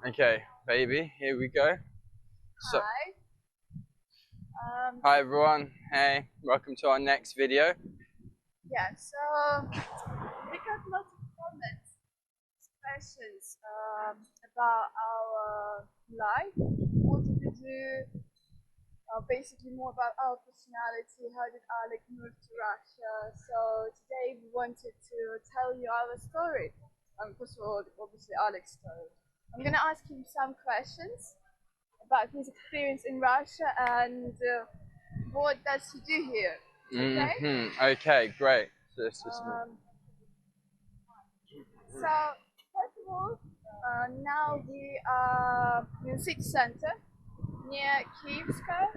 Okay, baby, here we go. So, Hi. hi everyone. Hey, welcome to our next video. Yeah, so we got lots of comments, questions about our life. Wanted to do basically more about our personality. How did Alec move to Russia? So today we wanted to tell you our story. First of all, obviously Alec's story. I'm gonna ask him some questions about his experience in Russia and what does he do here. Okay. Okay, great. So, this is So, first of all, now we are in city center near Kievska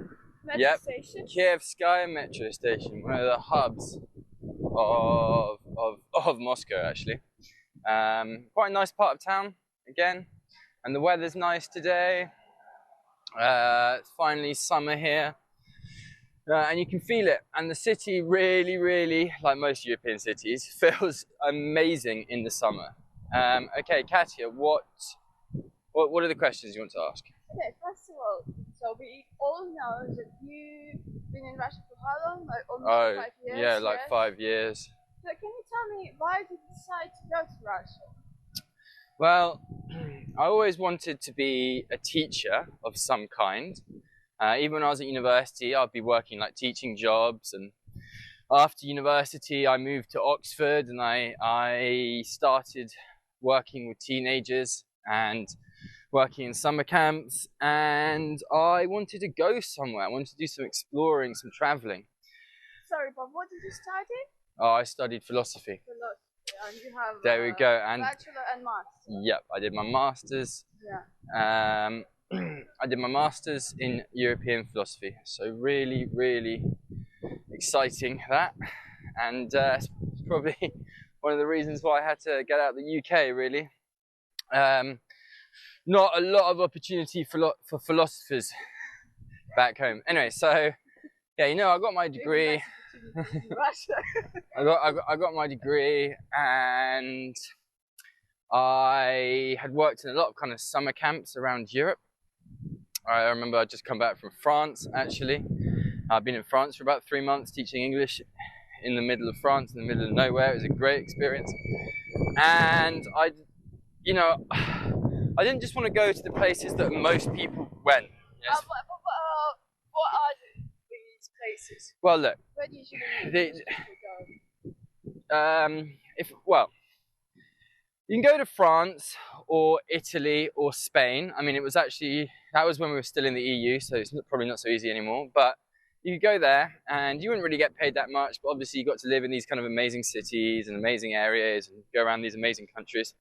metro Yep, station. Kievskaya metro station, one of the hubs of Moscow, actually. Quite a nice part of town, again, and the weather's nice today. It's finally summer here. And you can feel it. And the city really, like most European cities, feels amazing in the summer. Okay, Katya, what are the questions you want to ask? Okay, first of all, so we all know that you've been in Russia for how long? Like almost 5 years. Yeah, like yes? 5 years. So can you tell me why did you decide to go to Russia? Well, I always wanted to be a teacher of some kind. Even when I was at university, I'd be working like teaching jobs, and after university, I moved to Oxford and I started working with teenagers and working in summer camps, and I wanted to go somewhere. I wanted to do some exploring, some traveling. Sorry, but what did you study? Oh, I studied philosophy. Philosophy, and you have There we go. And bachelor and master. yep, I did my master's. Yeah. I did my master's in European philosophy. So really exciting that. And it's probably one of the reasons why I had to get out of the UK, really. Not a lot of opportunity for philosophers back home. Anyway, so yeah, I got my degree. I got my degree, and I had worked in a lot of kind of summer camps around Europe. I remember I'd just come back from France, actually. I've been in France for about 3 months teaching English in the middle of France, in the middle of nowhere. It was a great experience. And I didn't just want to go to the places that most people went. Yes. What are these places? Well, look. Where do you usually go? You can go to France or Italy or Spain. I mean, that was when we were still in the EU, so it's probably not so easy anymore. But you could go there, and you wouldn't really get paid that much. But obviously, you got to live in these kind of amazing cities and amazing areas, and go around these amazing countries.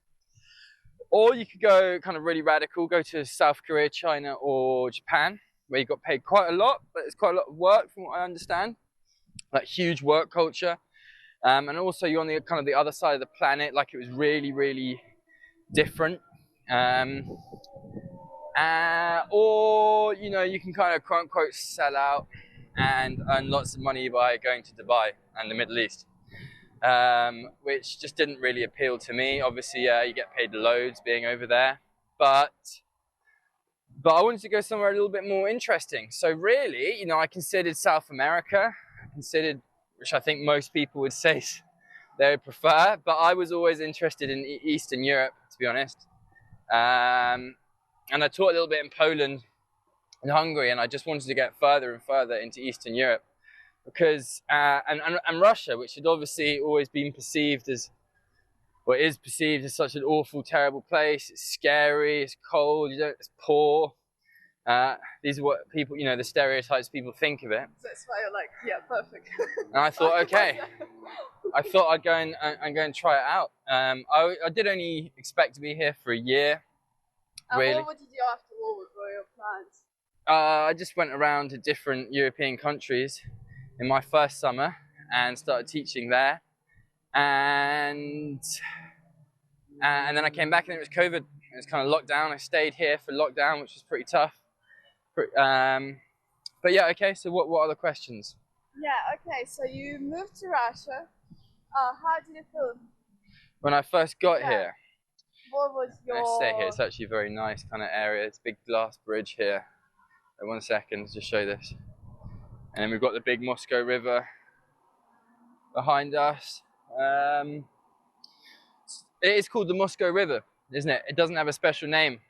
Or you could go kind of really radical, go to South Korea, China, or Japan, where you got paid quite a lot, but it's quite a lot of work, from what I understand. Like huge work culture. And also you're on the kind of the other side of the planet, like it was really different. Or you can kind of quote unquote sell out and earn lots of money by going to Dubai and the Middle East, which just didn't really appeal to me. Obviously, you get paid loads being over there, but I wanted to go somewhere a little bit more interesting. So really, I considered South America. Which I think most people would say they would prefer, but I was always interested in Eastern Europe, to be honest. And I taught a little bit in Poland and Hungary, and I just wanted to get further and further into Eastern Europe because, and Russia, which had obviously always been perceived as, or is perceived as such an awful, terrible place. It's scary, it's cold, it's poor. These are what people, the stereotypes people think of it. That's why you're like, yeah, perfect. And I thought, okay, I'd go and try it out. I did only expect to be here for a year. Really. What did you do after war? What were your plans? I just went around to different European countries in my first summer and started teaching there. And then I came back and it was COVID. It was kind of lockdown. I stayed here for lockdown, which was pretty tough. But yeah, okay, so what are the questions? Yeah, okay, so you moved to Russia. How did it feel? When I first got here? what was your? Let's stay here. It's actually a very nice kind of area. It's a big glass bridge here. Wait 1 second, just show this. And then we've got the big Moscow River behind us. It is called the Moscow River, isn't it? It doesn't have a special name,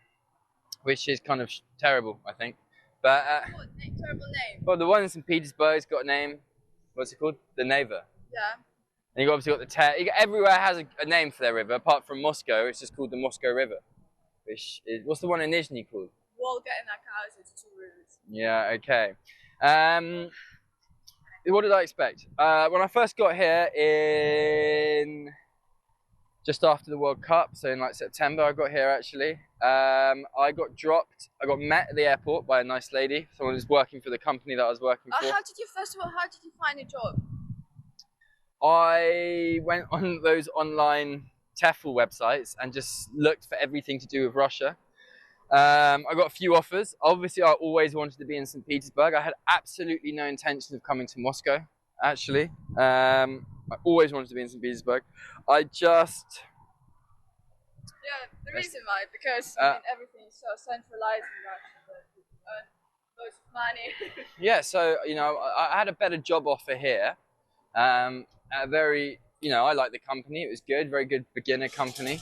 which is kind of terrible, I think. But Terrible name. well, the one in St. Petersburg's got a name. What's it called? The Neva. Yeah. And you've obviously got the everywhere has a name for their river, apart from Moscow. It's just called the Moscow River. Which is, what's the one in Nizhny called? Volga and Akaz, it's 2 rivers. Yeah. Okay. What did I expect? When I first got here in just after the World Cup, so in like September, I got here actually. I got dropped. I got met at the airport by a nice lady, someone who's working for the company that I was working for. How did you find a job? I went on those online TEFL websites and just looked for everything to do with Russia. I got a few offers. Obviously, I always wanted to be in St. Petersburg. I had absolutely no intention of coming to Moscow, actually. I always wanted to be in St. Petersburg. I just... Yeah, the reason why, because everything is so centralized in Russia, that you earn loads of money. Yeah, so, you know, I had a better job offer here. A very, you know, I like the company. It was good, very good beginner company.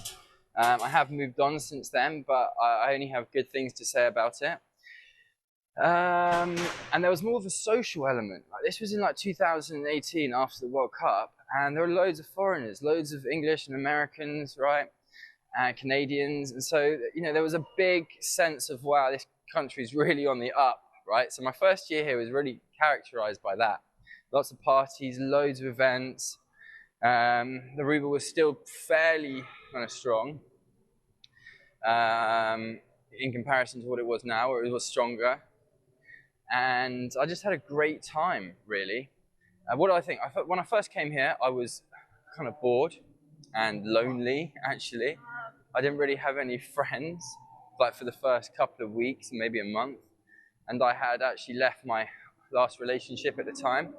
I have moved on since then, but I only have good things to say about it. And there was more of a social element. Like, this was in like 2018 after the World Cup, and there were loads of foreigners, loads of English and Americans, right? And Canadians. And so, you know, there was a big sense of, wow, this country's really on the up, right? So my first year here was really characterized by that. Lots of parties, loads of events. The ruble was still fairly kind of strong in comparison to what it was now, where it was stronger. And I just had a great time, really. What do I think? When I first came here, I was kind of bored and lonely, actually. I didn't really have any friends, like for the first couple of weeks, maybe a month. And I had actually left my last relationship at the time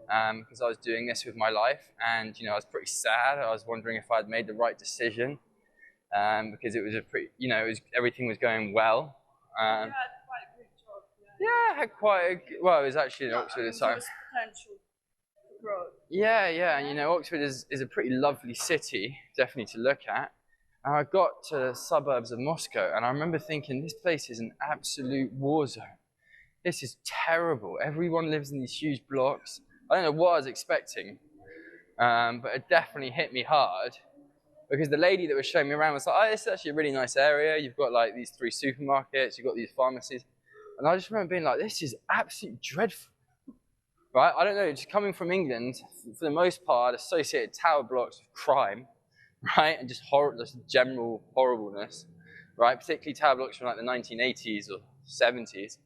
because I was doing this with my life. And, you know, I was pretty sad. I was wondering if I'd made the right decision because it was a pretty, you know, everything was going well. You had quite a good job. Yeah, I had quite a, well, it was actually in Oxford at the time. There was potential for growth. Yeah, and you know, Oxford is a pretty lovely city, definitely to look at. And I got to the suburbs of Moscow, and I remember thinking, this place is an absolute war zone. This is terrible. Everyone lives in these huge blocks. I don't know what I was expecting, but it definitely hit me hard. Because the lady that was showing me around was like, oh, this is actually a really nice area. You've got like these 3 supermarkets, you've got these pharmacies. And I just remember being like, this is absolutely dreadful. Right? I don't know, just coming from England, for the most part, associated tower blocks with crime, right? And just general horribleness, right? Particularly tower blocks from like the 1980s or 70s.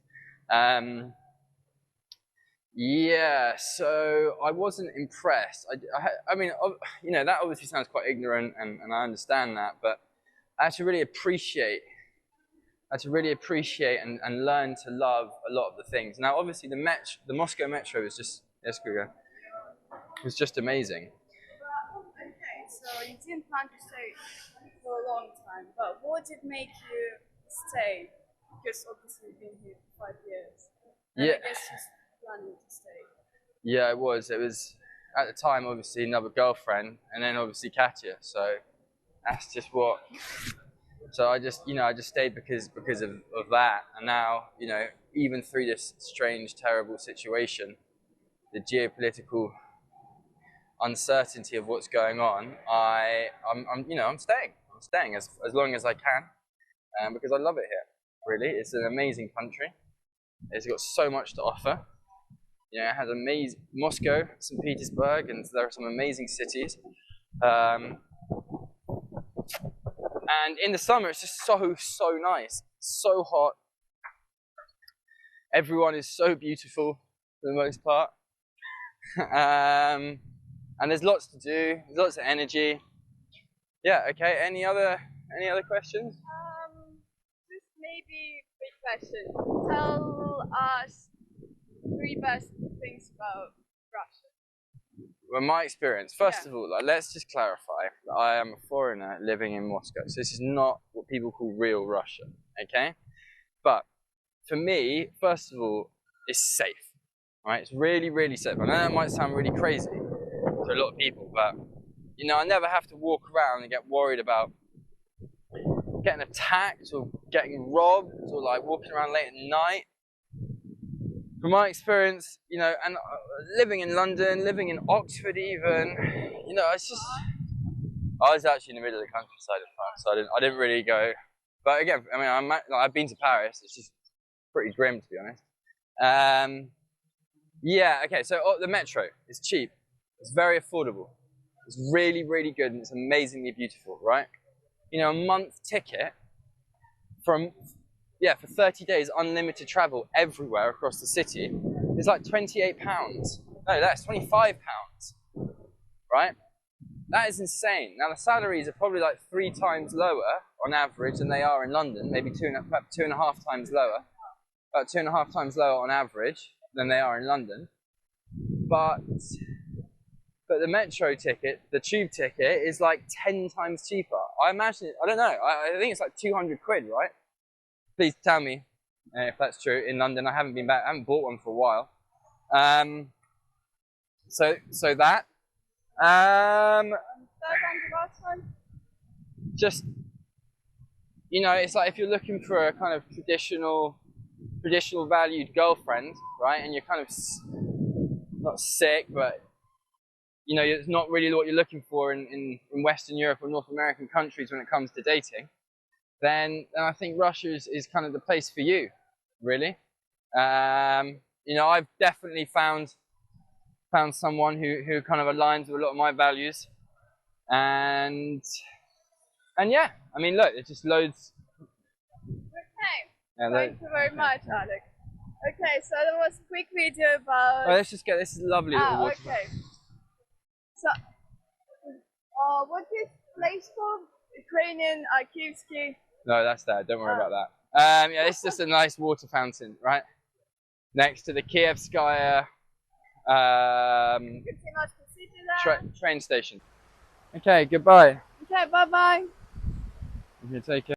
Yeah, so I wasn't impressed. I mean, you know, that obviously sounds quite ignorant, and I understand that, but I had to really appreciate and learn to love a lot of the things. Now, obviously, the Moscow Metro was just, was just amazing. Okay, so you didn't plan to stay for a long time, but what did make you stay? Because obviously you've been here for 5 years. And Yeah. I guess you're planning to stay. Yeah, it was. It was, at the time, obviously, another girlfriend, and then obviously Katya. So that's just what. So I just stayed because of that. And now, you know, even through this strange, terrible situation, the geopolitical uncertainty of what's going on, I'm staying. I'm staying as long as I can, because I love it here. Really, it's an amazing country. It's got so much to offer. You know, it has amazing Moscow, St. Petersburg, and there are some amazing cities. And in the summer, it's just so nice, so hot. Everyone is so beautiful for the most part. And there's lots to do, there's lots of energy. Yeah, okay, any other questions? Just maybe big question. Tell us 3 best things about Russia. Well, my experience, first of all, like, let's just clarify that I am a foreigner living in Moscow. So this is not what people call real Russia, okay? But for me, first of all, it's safe, right? It's really, really safe. I know that might sound really crazy to a lot of people, but you know, I never have to walk around and get worried about getting attacked or getting robbed or like walking around late at night. From my experience, you know, and living in London, living in Oxford even, you know, it's just, I was actually in the middle of the countryside of France, so I didn't really go. But again, I mean, I've been to Paris. It's just pretty grim, to be honest. Yeah, okay, so the metro is cheap. It's very affordable. It's really, really good, and it's amazingly beautiful, right? You know, a month ticket for 30 days, unlimited travel everywhere across the city is like £28. No, that's £25, right? That is insane. Now, the salaries are probably like 3 times lower on average than they are in London, maybe 2.5 times lower. About 2.5 times lower on average than they are in London. But the metro ticket, the tube ticket, is like 10 times cheaper. I imagine, I don't know, I think it's like 200 quid, right? Please tell me if that's true. In London, I haven't been back, I haven't bought one for a while. So that. Just, you know, it's like if you're looking for a kind of traditional valued girlfriend, right? And you're kind of not sick, but you know, it's not really what you're looking for in Western Europe or North American countries when it comes to dating. Then I think Russia is kind of the place for you, really. You know, I've definitely found someone who kind of aligns with a lot of my values, and yeah, I mean, look, it's just loads. Okay. Yeah, Thank you very much, Alex. Okay, so that was a quick video about. Oh, let's just get this lovely little water. Okay. So, what is place called? Ukrainian Kyievsky. No, that's there. Don't worry about that. Yeah, it's just a nice water fountain, right? Next to the Kievskaya train station. Okay, goodbye. Okay, bye bye. You take care.